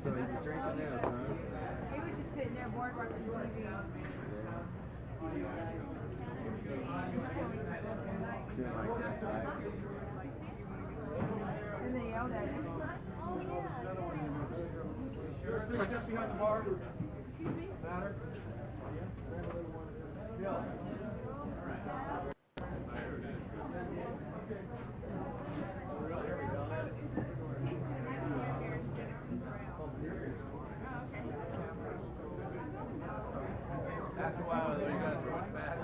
So he was drinking now, son? He was just sitting there bored watching TV. Doing like this, right? And they yelled at him. Step behind the bar. Matter? Yeah. After a while, you guys were fat.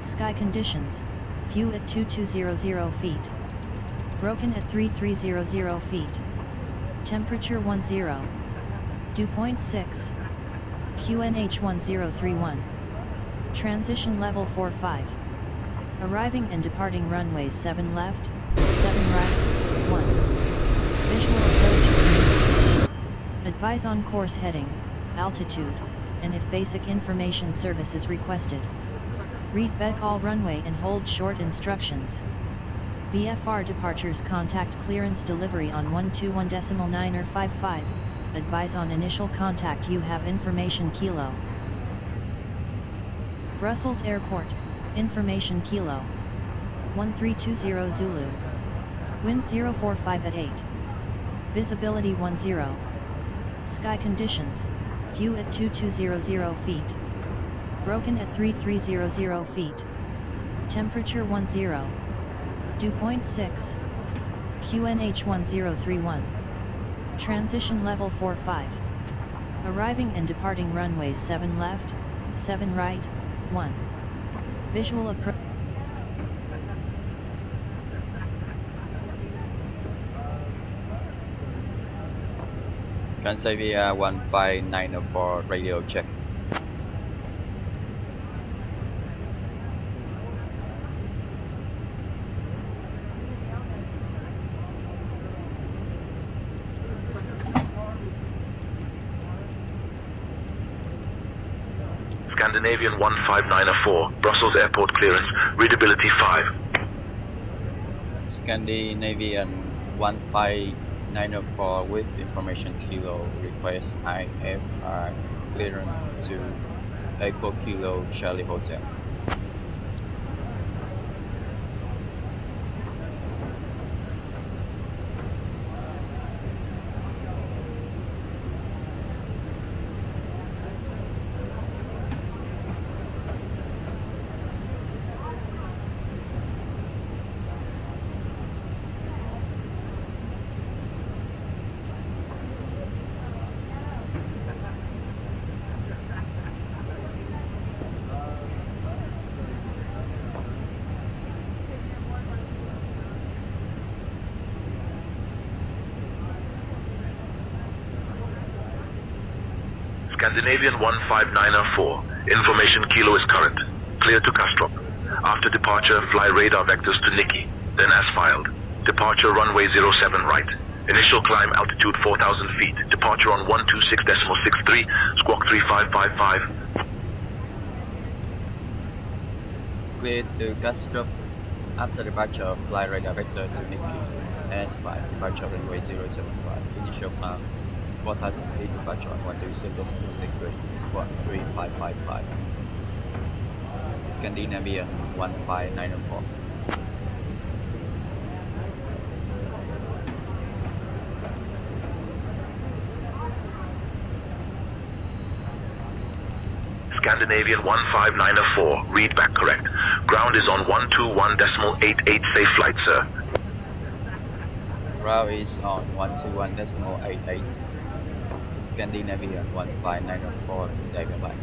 Sky conditions: few at 2200 feet. Broken at 3300 feet. Temperature 10. Dew point 6. QNH 1031. Transition level 45. Arriving and departing runways 7 left, 7 right, 1. Visual approach. Advise on course heading, altitude, and if basic information service is requested. Read BEC all runway and hold short instructions. VFR departures contact clearance delivery on 121.9 or 55. Advise on initial contact you have information kilo. Brussels Airport, information kilo. 1320 Zulu. Wind 045 at 8. Visibility 10. Sky conditions, few at 2200 feet. Broken at 3300 feet. Temperature 10. Dew point 6. QNH 1031. Transition level 45. Arriving and departing runways 7 left, 7 right, 1. Visual approach. Kansavia 15904 radio check. Scandinavian 15904, Brussels Airport clearance, readability 5. Scandinavian 15904 with information kilo request IFR clearance to Echo Kilo Charlie Hotel. Scandinavian 15904, information kilo is current. Clear to Kastrup. After departure, fly radar vectors to Nikki, then as filed. Departure runway 07 right. Initial climb altitude 4,000 feet. Departure on 126.63, squawk 3555. Clear to Kastrup. After departure, fly radar vector to Nikki, NS5, departure runway 075, initial climb 4,000 feet, departure on 126.63, squawk 3555. Scandinavian 15904. Scandinavian 15904, read back correct. Ground is on 121.88, safe flight, sir. Ground is on 121.88. Scandinavian 15904, diving line.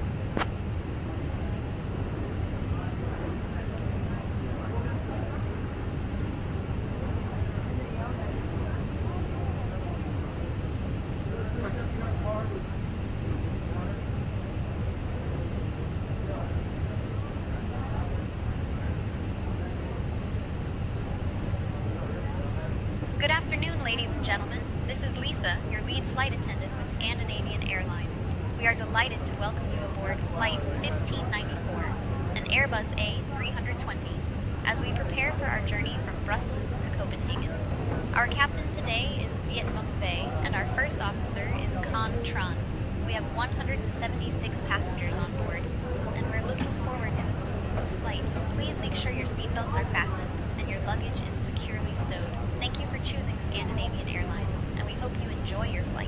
Good afternoon, ladies and gentlemen. This is Lisa, your lead flight attendant with Scandinavian Airlines. We are delighted to welcome you aboard Flight 1594, an Airbus A320, as we prepare for our journey from Brussels to Copenhagen. Our captain today is Viet Mong Ve, and our first officer is Con Tran. We have 176 passengers on board, and we're looking forward to a smooth flight. Please make sure your seatbelts are fastened and your luggage is securely stowed. Thank you for choosing Scandinavian Airlines, and we hope you enjoy your flight.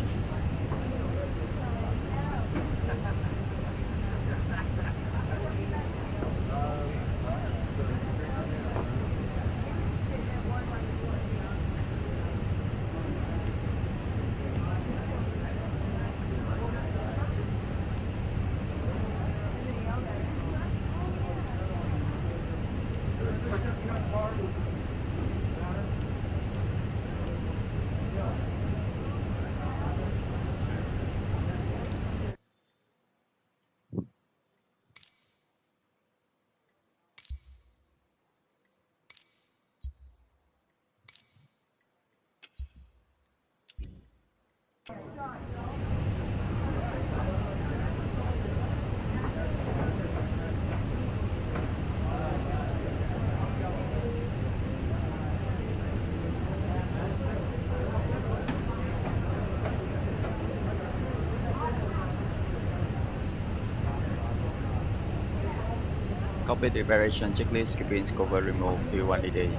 Complete preparation checklist, cabins cover remove, fuel 1 day.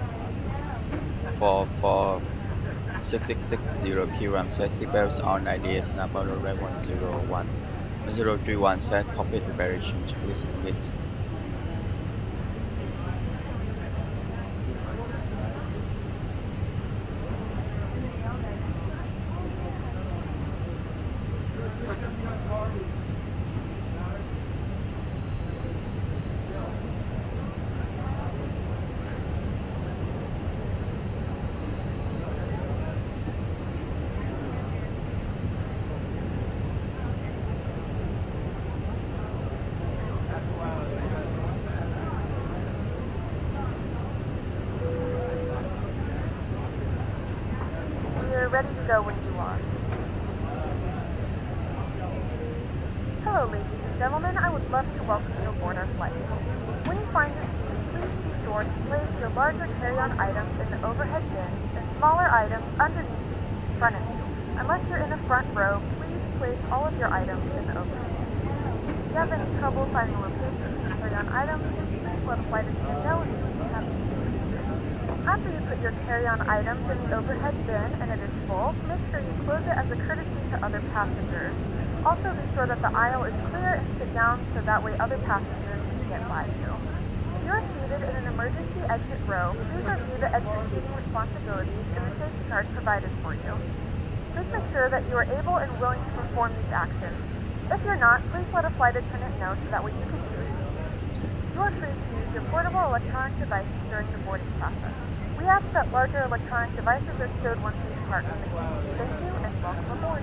44660 kg set seatbelts on IDS number runway 101 031 set. Complete preparation checklist complete. ready to go when you are. Hello, ladies and gentlemen. I would love to welcome you aboard our flight. When you find your seat, please be sure to place your larger carry-on items in the overhead bins and smaller items underneath the seat in front of you. Unless you're in the front row, please place all of your items in the overhead bin. If you have any trouble finding the location of your carry-on items, please let a flight attendant know and we will be happy to assist you. After you put your carry-on items in the overhead bin and it is full, make sure you close it as a courtesy to other passengers. Also be sure that the aisle is clear and sit down so that way other passengers can get by you. If you are seated in an emergency exit row, please review the exit seating responsibilities and the safety card provided for you. Please make sure that you are able and willing to perform these actions. If you're not, please let a flight attendant know so that way you can do it. You are free to use your portable electronic devices during the boarding process. We ask that larger electronic devices are stowed once we depart from the gate. Thank you and welcome aboard.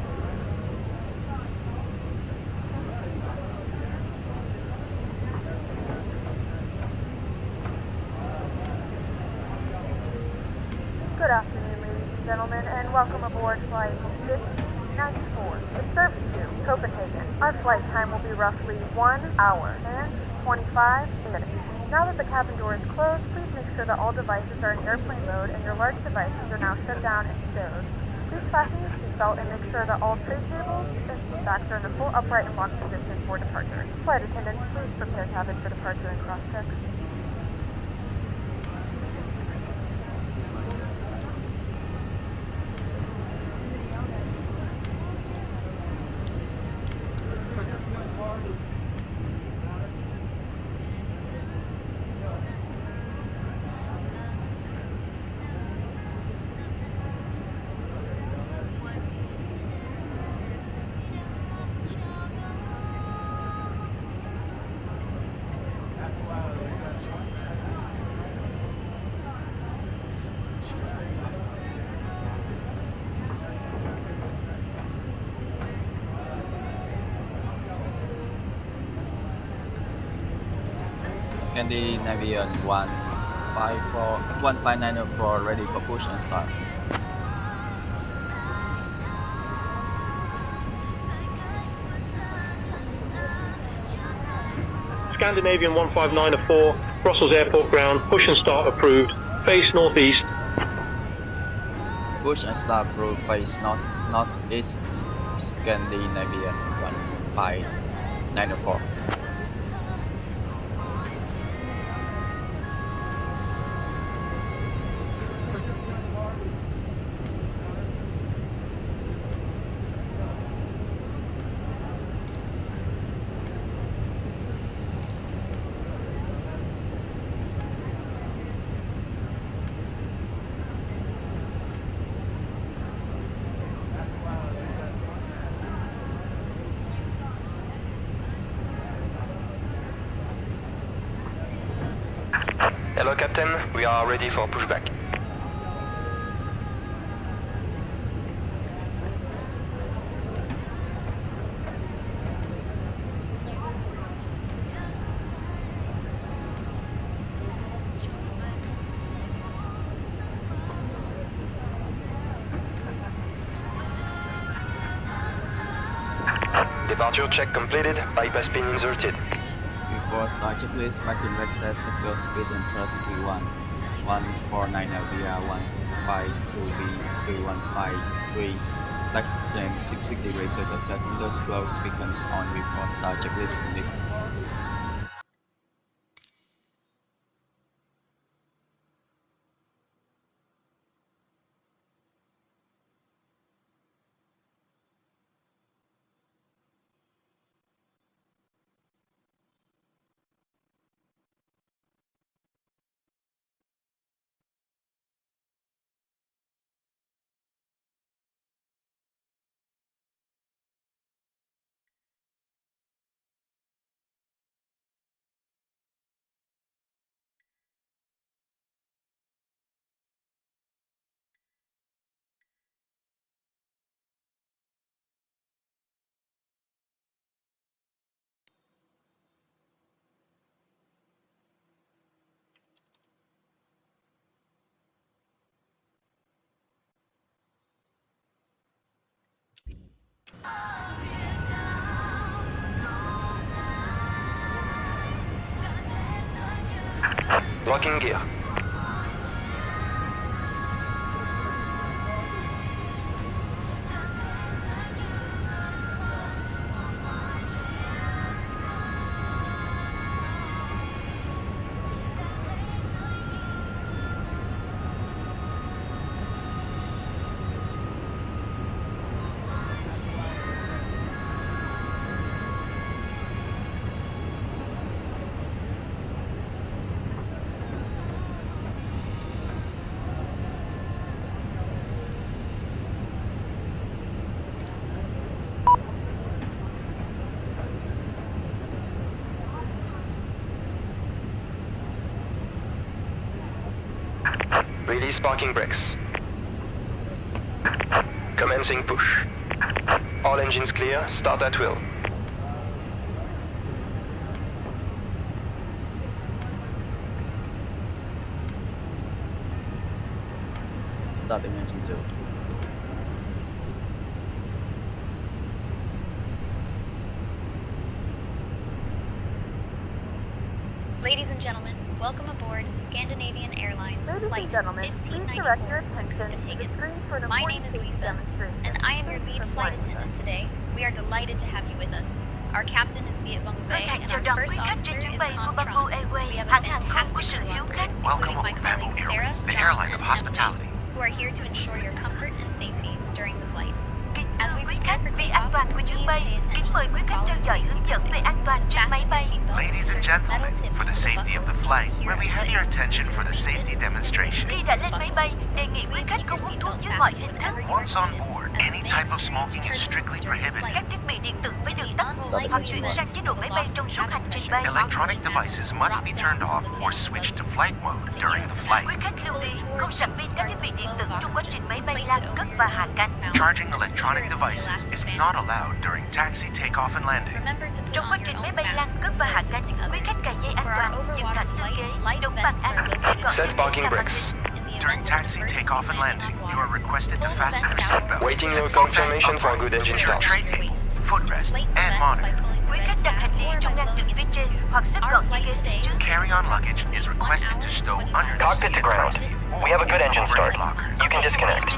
Good afternoon, ladies and gentlemen, and welcome aboard flight 1594. The service to Copenhagen. Our flight time will be roughly 1 hour and 25 minutes. Now that the cabin door is closed, please make sure that all devices are in airplane mode and your large devices are now shut down and stowed. Please fasten your seatbelt and make sure that all tray tables and seat backs are in the full upright and locked position for departure. Flight attendants, please prepare cabin for departure and cross-check. Scandinavian 15904 ready for push and start. Scandinavian 15904, Brussels Airport ground, push and start approved, face northeast. Push and start through face northeast. Scandinavian 15904. Hello Captain, we are ready for pushback. Departure check completed, bypass pin inserted. Before start checklist, parking brake set, secure speed and press V1. 149 EBBR 152B2153. Flex James 660 racers are set, windows closed, beacons on before start checklist complete. Locking gear. Release parking brakes. Commencing push. All engines clear, start at will. Starting engine 2. Ladies and gentlemen, welcome aboard Scandinavian Airlines Ladies Flight and gentlemen, please direct your 1594 to attention to the Copenhagen. screen for an My important name is safety Lisa, demonstration. and I am your Thank you lead for flight flying with attendant us. today. We are delighted to have you with us. Our captain is Viet Vong Bay, Hân hạnh and chào our đón first quý khách officer trên chuyến is bay của Han Bamboo Tron. We Airways, have a hãng hàng không của fantastic sự crew hiếu on khách. board, Welcome including my aboard Bamboo colleagues Sarah, Airways, the John, airline and of Melanie, hospitality. who are here to ensure your comfort and safety during the flight. Kính As thưa we quý prepare khách, for vì takeoff, an toàn của chuyến please bay, pay attention kính mời quý khách to theo follow dõi the hướng safety dẫn về an toàn trên máy bay. Ladies and gentlemen, for the safety of the flight, may we have your attention for the safety demonstration. Khi đã lên máy bay, đề nghị quý khách không hút thuốc dưới mọi hình thức. Once on board, any type of smoking is strictly prohibited. Các thiết bị điện tử phải được tắt nguồn hoặc chuyển sang chế độ máy bay trong suốt hành trình bay. Electronic devices must be turned off or switched to flight mode during the flight. Quý khách lưu ý không sạc pin các thiết bị điện tử trong quá trình máy bay lan cất và hạ cánh. Charging electronic devices is not allowed during taxi, takeoff, and landing. Trong quá trình máy bay lan cất và hạ cánh, quý khách cài dây an toàn, dựng thẳng lưng ghế, đúng bằng an, xếp gọn Set chân parking ghế và brakes. During taxi, takeoff, and landing, you are requested to fasten your seatbelt. Waiting Set your seatbelt confirmation for a good upright. engine Secure start. tray table, footrest, and monitor. Quý khách đặt hành lý trong ngăn đựng phía trên hoặc xếp gọn dây ghế phía trước. Carry-on luggage is requested to stow under the Cockpit seat to in front ground. of you We have a good engine overhead start. lockers. You can disconnect.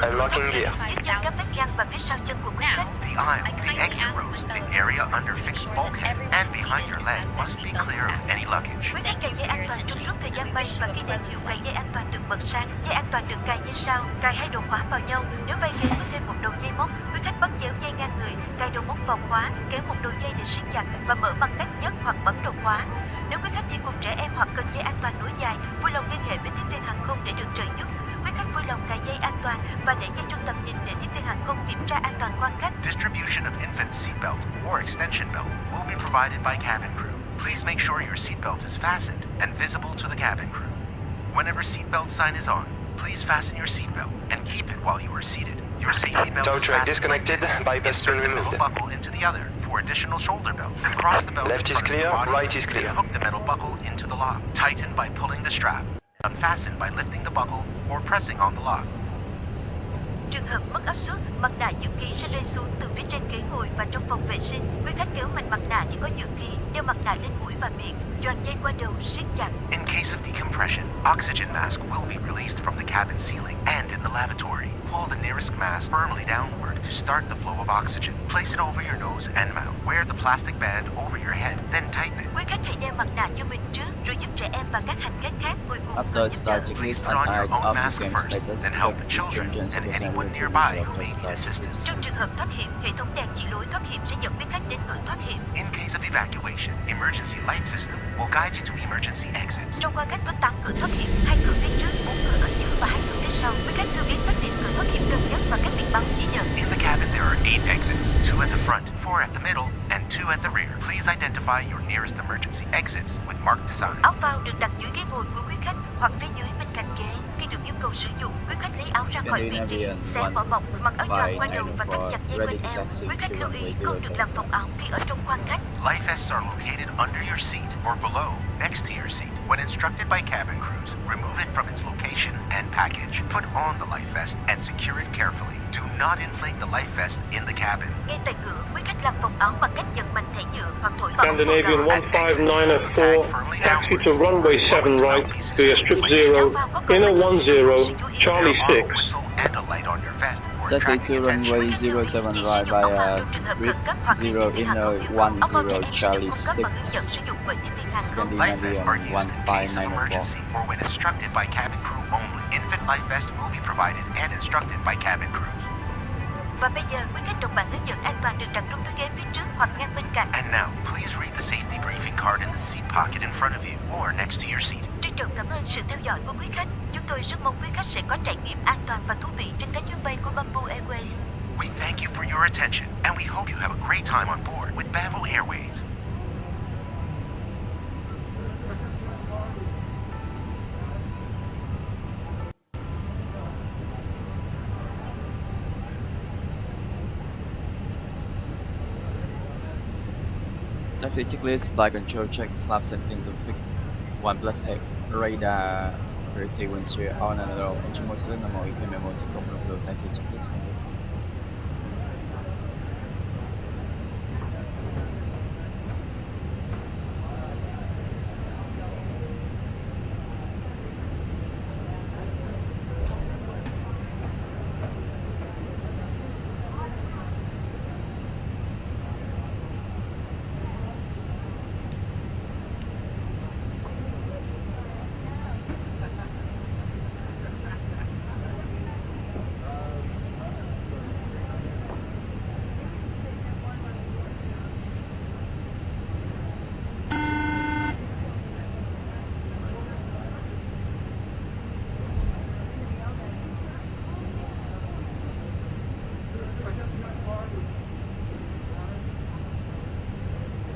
Unlocking gear. Tiếp theo các vết ngăn và phía sau chân của quý khách. The aisle, the exit rows, the area under fixed bulkhead, and behind your leg must be clear of any luggage. Quý khách cài dây an toàn trong suốt thời gian bay và khi đèn hiệu cài dây an toàn được bật sáng. Dây an toàn được cài như sau: cài hai đầu khóa vào nhau. Nếu vai ghế có thêm một đầu dây móc, quý khách bắt chéo dây ngang người, cài đầu móc vào khóa, kéo một đầu dây để siết chặt và mở bằng cách nhấc hoặc bấm đầu khóa. Nếu quý khách đi cùng trẻ em hoặc cần dây an toàn nối dài, vui lòng liên hệ với tiếp viên hàng không để được trợ giúp. Quý khách vui lòng cài dây an toàn và để dây trong tầm nhìn để tiếp viên hàng không kiểm tra an toàn quan khách. Distribution of infant seatbelt or extension belt will be provided by cabin crew. Please make sure your seatbelt is fastened and visible to the cabin crew. Whenever seatbelt sign is on, please fasten your seatbelt and keep it while you are seated. Your safety belt Tow is track fastened disconnected, like this. bypass Insert pin the middle removed. buckle into the other for additional shoulder belt. Cross the belt Left in is front clear, of your body, right is clear. then hook the metal buckle into the lock. Tighten by pulling the strap. Unfasten by lifting the buckle or pressing on the lock. Trường hợp mất áp suất, mặt nạ dưỡng khí sẽ rơi xuống từ phía trên ghế ngồi và trong phòng vệ sinh. Quý khách kéo mạnh mặt nạ để có dưỡng khí, đeo mặt nạ lên mũi và miệng, choàng dây qua đầu, siết chặt. In case of decompression, oxygen mask will be released from the cabin ceiling and in the lavatory. Pull the nearest mask firmly downward to start the flow of oxygen. Place it over your nose and mouth. Wear the plastic band over your head, then tighten it. Quý khách hãy đeo mặt nạ cho mình trước, rồi giúp trẻ em và các hành khách khác ngồi cùng After và giúp đỡ. starting Please his put on your anti own off mask game first, status, then help the children and anyone nearby who may need assistance. Trong trường hợp thoát hiểm, hệ thống đèn chỉ lối thoát hiểm sẽ dẫn quý khách đến cửa thoát hiểm. In case of evacuation, emergency light system will guide you to emergency exits. Trong khoang khách có 8 cửa thoát hiểm, 2 cửa phía trước, 4 cửa ở giữa và 2 cửa phía sau. Quý khách lưu ý xác định cửa thoát hiểm gần nhất và các biển báo chỉ dẫn. In the cabin, there are 8 exits, 2 at the front, 4 at the middle, and 2 at the rear. Please identify your nearest emergency exits with marked signs. Áo phao được đặt dưới ghế ngồi của quý khách hoặc phía dưới bên cạnh ghế. Khi được yêu cầu sử dụng, quý khách lấy áo ra khỏi vị trí, xé vỏ bọc, mặc áo choàng qua đầu và thắt chặt dây quanh eo. Quý khách lưu ý không được làm phồng áo khi ở trong khoang khách. Life vests are located under your seat or below, next to your seat. When instructed by cabin crews, remove it from its location and package. Put on the life vest and secure it carefully. Do not inflate the life vest in the cabin. Ngay tại cửa, quý khách làm vòng áo bằng cách giật mạnh thẻ nhựa hoặc thổi vào ống màu Scandinavian đỏ. 15904, taxi to runway 7 right, via strip 0, inner 10, Charlie 6. Taxi to runway 07 right via strip 0 inner 10 Charlie 6, Scandinavian 15904. Or when instructed by cabin crew only. Infant life vest will be provided and instructed by cabin crew. Và bây giờ, quý khách đọc bản hướng dẫn an toàn được đặt trong túi ghế phía trước hoặc ngang bên cạnh. And now, please read the safety briefing card in the seat pocket in front of you or next to your seat. Trân trọng cảm ơn sự theo dõi của quý khách. Chúng tôi rất mong quý khách sẽ có trải nghiệm an toàn và thú vị trên các chuyến bay của Bamboo Airways. We thank you for your attention, and we hope you have a great time on board with Bamboo Airways. Taxi checklist, flight control check, flap setting config 1+X, radar, verity windshield on and roll, engine mode select memo, EK memo, take off flow, taxi checklist complete.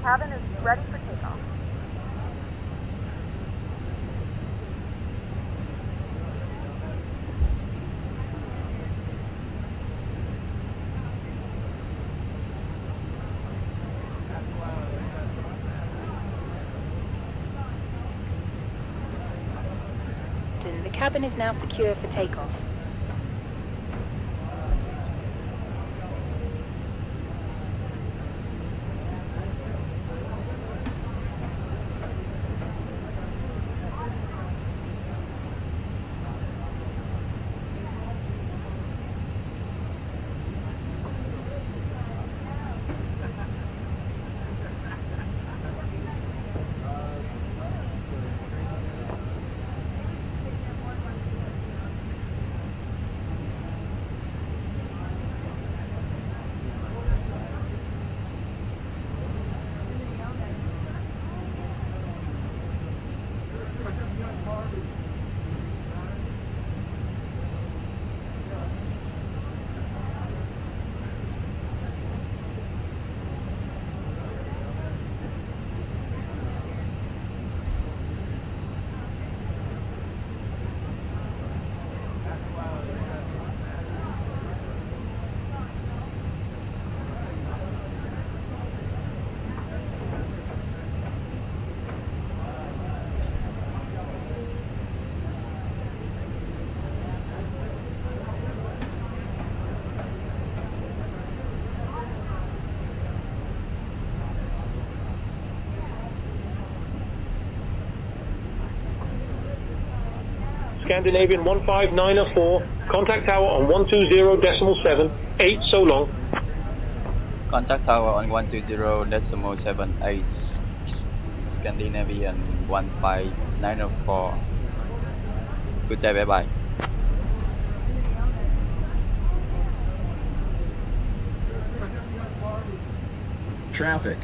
Cabin is ready for takeoff. The cabin is now secure for takeoff. Scandinavian 15904, contact tower on 120.7, 8 so long. Contact tower on 120.78, Scandinavian 15904. Good day, bye bye. Traffic.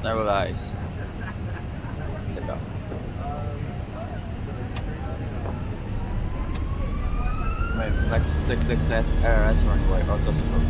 Stabilize. Take off. Wait, flight 66 at RS runway auto smoke.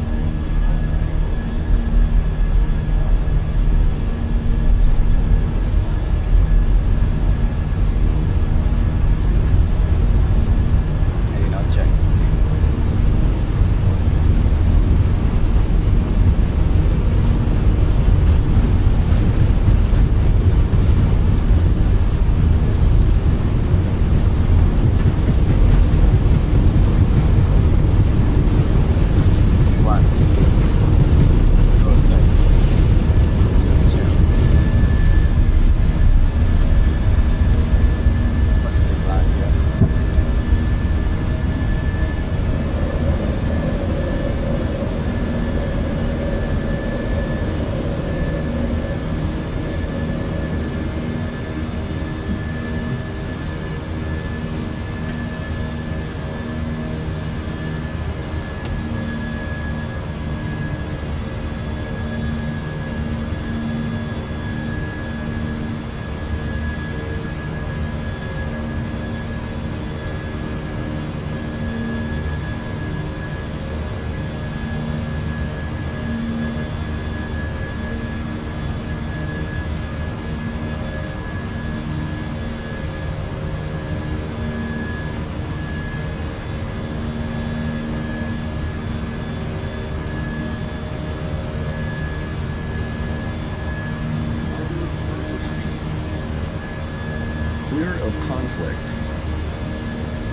Clear of conflict.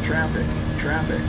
Traffic, traffic.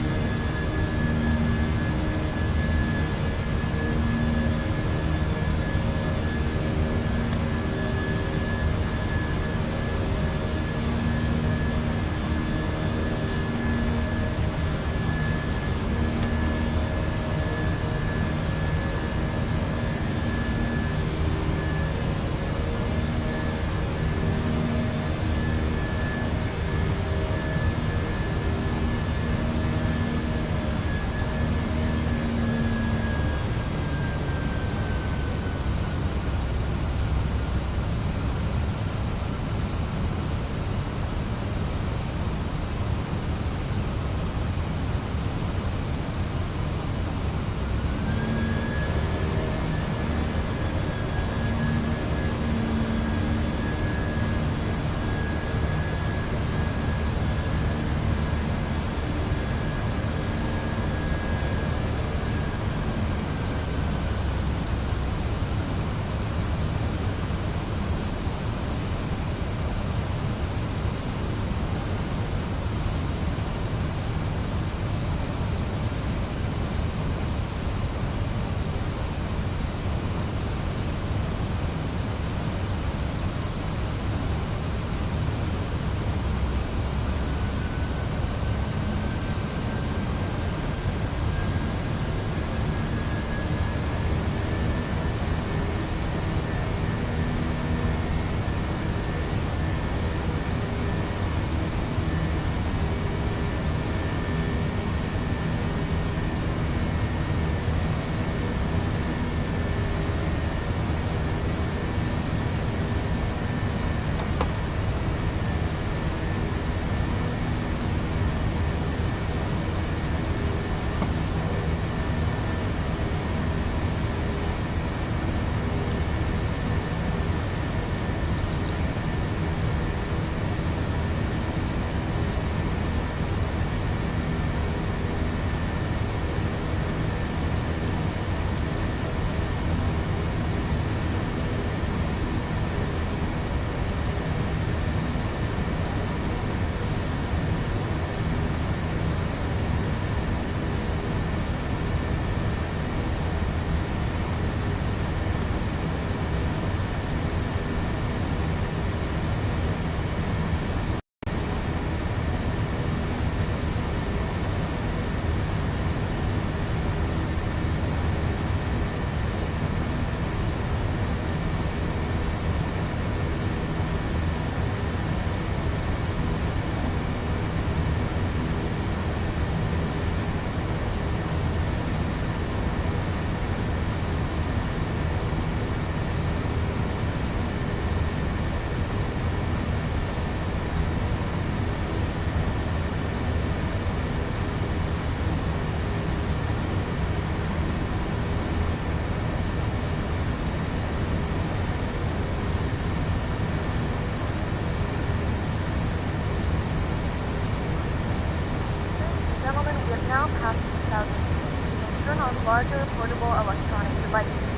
past 2,000 feet, you may turn on larger portable electronic devices.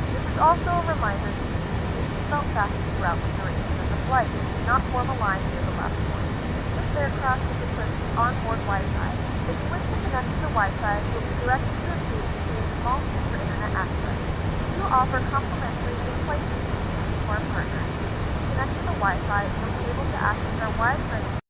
This is also a reminder to keep your seatbelt fastened throughout the duration of the flight. Do not form a line near the left point. This aircraft is equipped with onboard Wi-Fi. If you wish to connect to the Wi-Fi, you'll be directed to a page through a small SIM for internet access. We do offer complimentary in-flight speaking to our partners. If you connect to the Wi-Fi, you'll be able to access our wide range